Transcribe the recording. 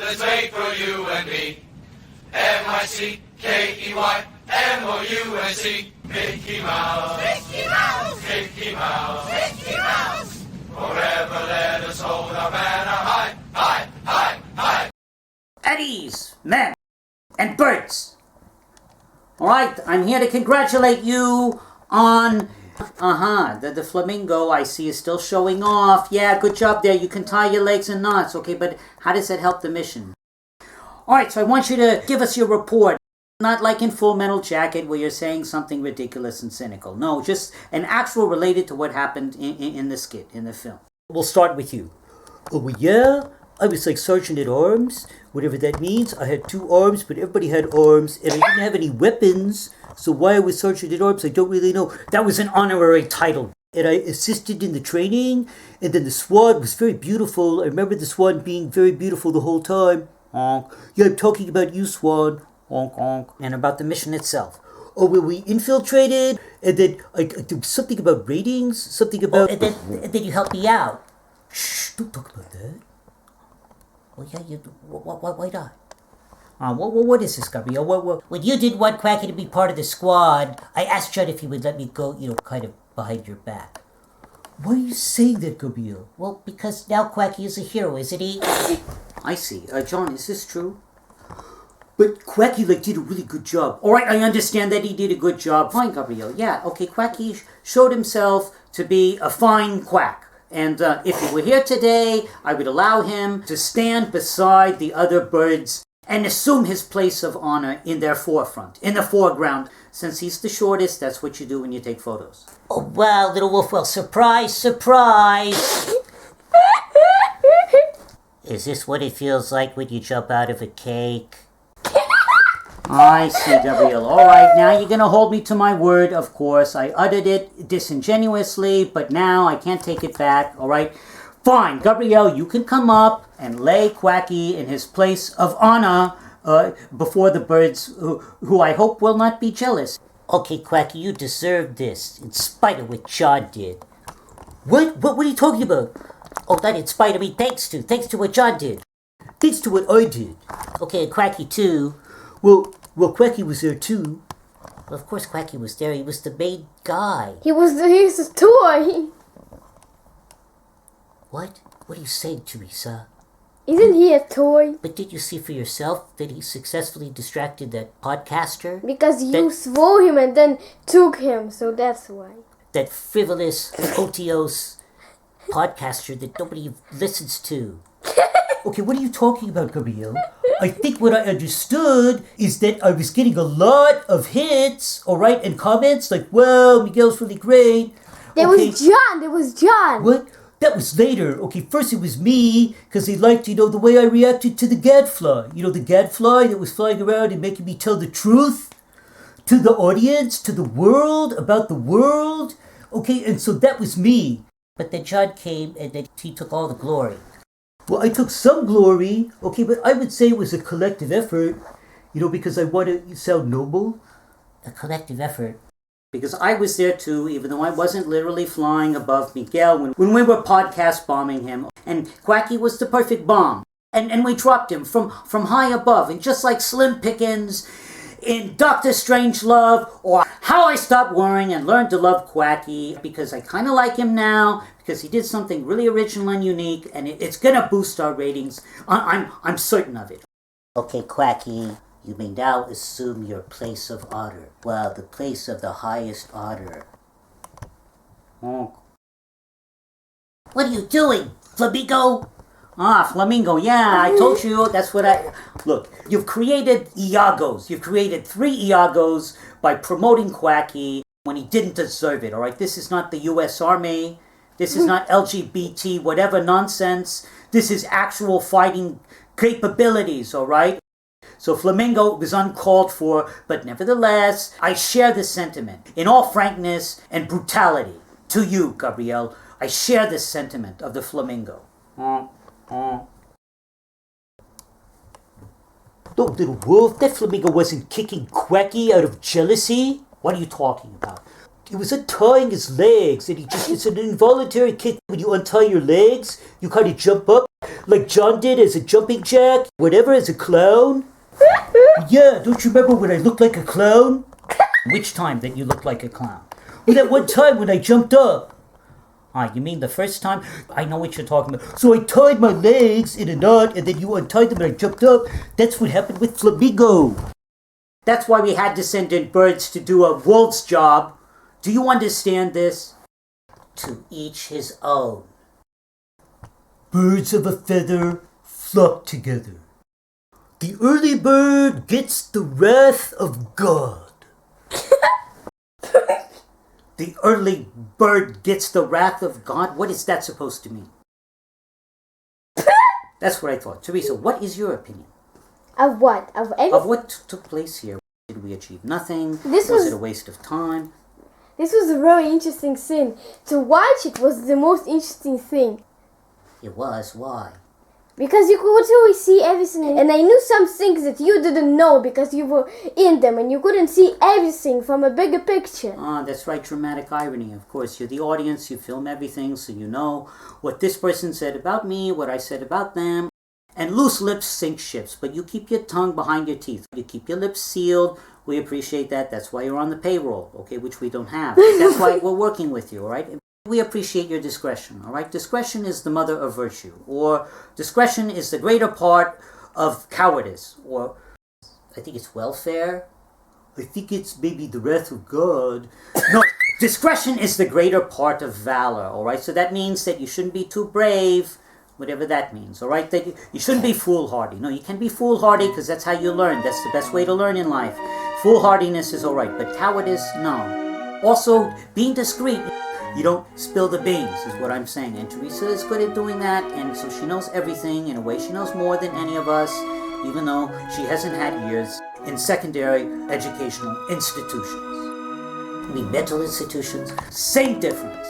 that's made for you and me. M-I-C-K-E-Y-M-O-U-S-E, Mickey Mouse. Mickey Mouse. Mickey Mouse. Mickey Mouse. Forever let us hold our banner high, high, high, high. At ease, men and birds. All right, I'm here to congratulate you on... the flamingo I see is still showing off. Yeah, good job there. You can tie your legs in knots, okay, but how does that help the mission? All right, so I want you to give us your report. Not like in Full Metal Jacket where you're saying something ridiculous and cynical. No, just an actual related to what happened in the skit, in the film. We'll start with you. Oh, well, yeah, I was like sergeant at arms, whatever that means. I had 2 arms, but everybody had arms, and I didn't have any weapons. So why I was sergeant at arms, I don't really know. That was an honorary title. And I assisted in the training, and then the swan was very beautiful. I remember the swan being very beautiful the whole time. Honk. Yeah, I'm talking about you, swan. Honk, honk. And about the mission itself. Oh, well, we infiltrated, and then I there was something about ratings, something about... and then you helped me out. Shh, don't talk about that. Well, yeah, why not? What is this, Gabriel? When you didn't want Quacky to be part of the squad, I asked Judd if he would let me go, kind of behind your back. Why are you saying that, Gabriel? Well, because now Quacky is a hero, isn't he? I see. John, is this true? But Quacky, did a really good job. All right, I understand that he did a good job. Fine, Gabriel. Yeah, okay, Quacky showed himself to be a fine quack. And if he were here today, I would allow him to stand beside the other birds and assume his place of honor in their forefront, in the foreground. Since he's the shortest, that's what you do when you take photos. Oh, well, little wolf, well, surprise, surprise! Is this what it feels like when you jump out of a cake? I see, Gabriel. All right, now you're going to hold me to my word, of course. I uttered it disingenuously, but now I can't take it back, all right? Fine, Gabriel, you can come up and lay Quacky in his place of honor before the birds, who I hope will not be jealous. Okay, Quacky, you deserve this, in spite of what John did. What are you talking about? Oh, not in spite of me, thanks to what John did. Thanks to what I did. Okay, and Quacky too. Well, Quacky was there too. Well, of course Quacky was there. He was the main guy. He's a toy. What? What are you saying, Teresa? Isn't he a toy? But did you see for yourself that he successfully distracted that podcaster? Because you swore him and then took him, so that's why. That frivolous, otiose podcaster that nobody listens to. Okay, what are you talking about, Gabriel? I think what I understood is that I was getting a lot of hits, all right, and comments like, well, Miguel's really great. There was John. What? That was later. Okay, first it was me, because they liked, the way I reacted to the gadfly. The gadfly that was flying around and making me tell the truth to the audience, to the world, about the world. Okay, and so that was me. But then John came, and then he took all the glory. Well, I took some glory, okay, but I would say it was a collective effort, because I want to sound noble. A collective effort. Because I was there too, even though I wasn't literally flying above Miguel when we were podcast bombing him. And Quacky was the perfect bomb. And we dropped him from high above. And just like Slim Pickens in Dr. Strangelove, or How I Stopped Worrying and Learned to Love Quacky, because I kind of like him now, because he did something really original and unique, and it's going to boost our ratings. I'm certain of it. Okay, Quacky, you may now assume your place of honor. Well, the place of the highest honor. Oh. What are you doing, Flamingo? Flamingo, yeah, I told you, that's what Look, you've created Iagos. You've created 3 Iagos by promoting Quacky when he didn't deserve it, all right? This is not the U.S. Army. This is not LGBT, whatever nonsense. This is actual fighting capabilities, all right? So Flamingo was uncalled for, but nevertheless, I share this sentiment. In all frankness and brutality, to you, Gabriel, I share this sentiment of the Flamingo. No, little wolf, that Flamingo wasn't kicking Quacky out of jealousy. What are you talking about? It was untying his legs, and it's an involuntary kick. When you untie your legs, you kind of jump up, Like John did as a jumping jack, whatever, as a clown. Yeah, don't you remember when I looked like a clown? Which time that you looked like a clown? Well, that one time when I jumped up. Ah, you mean the first time? I know what you're talking about. So I tied my legs in a knot, and then you untied them and I jumped up. That's what happened with Flamingo. That's why we had to send in birds to do a wolf's job. Do you understand this? To each his own. Birds of a feather flock together. The early bird gets the wrath of God. The early bird gets the wrath of God? What is that supposed to mean? That's what I thought. Teresa, what is your opinion? Of what? Of everything? Of what took place here? Did we achieve nothing? Was it a waste of time? This was a very interesting scene. To watch it was the most interesting thing. It was. Why? Because you could always see everything, and I knew some things that you didn't know because you were in them and you couldn't see everything from a bigger picture. Ah, that's right, dramatic irony. Of course, you're the audience, you film everything, so you know what this person said about me, what I said about them. And loose lips sink ships, but you keep your tongue behind your teeth. You keep your lips sealed. We appreciate that. That's why you're on the payroll, okay, which we don't have. That's why we're working with you, all right? We appreciate your discretion, all right? Discretion is the mother of virtue, or discretion is the greater part of cowardice, or I think it's welfare. I think it's maybe the wrath of God. No, discretion is the greater part of valor, all right? So that means that you shouldn't be too brave, whatever that means, all right? That you shouldn't be foolhardy. No, you can be foolhardy because that's how you learn. That's the best way to learn in life. Foolhardiness is all right, but cowardice, no. Also, being discreet. You don't spill the beans, is what I'm saying. And Teresa is good at doing that, and so she knows everything. In a way, she knows more than any of us, even though she hasn't had years in secondary educational institutions. I mean, mental institutions, same difference.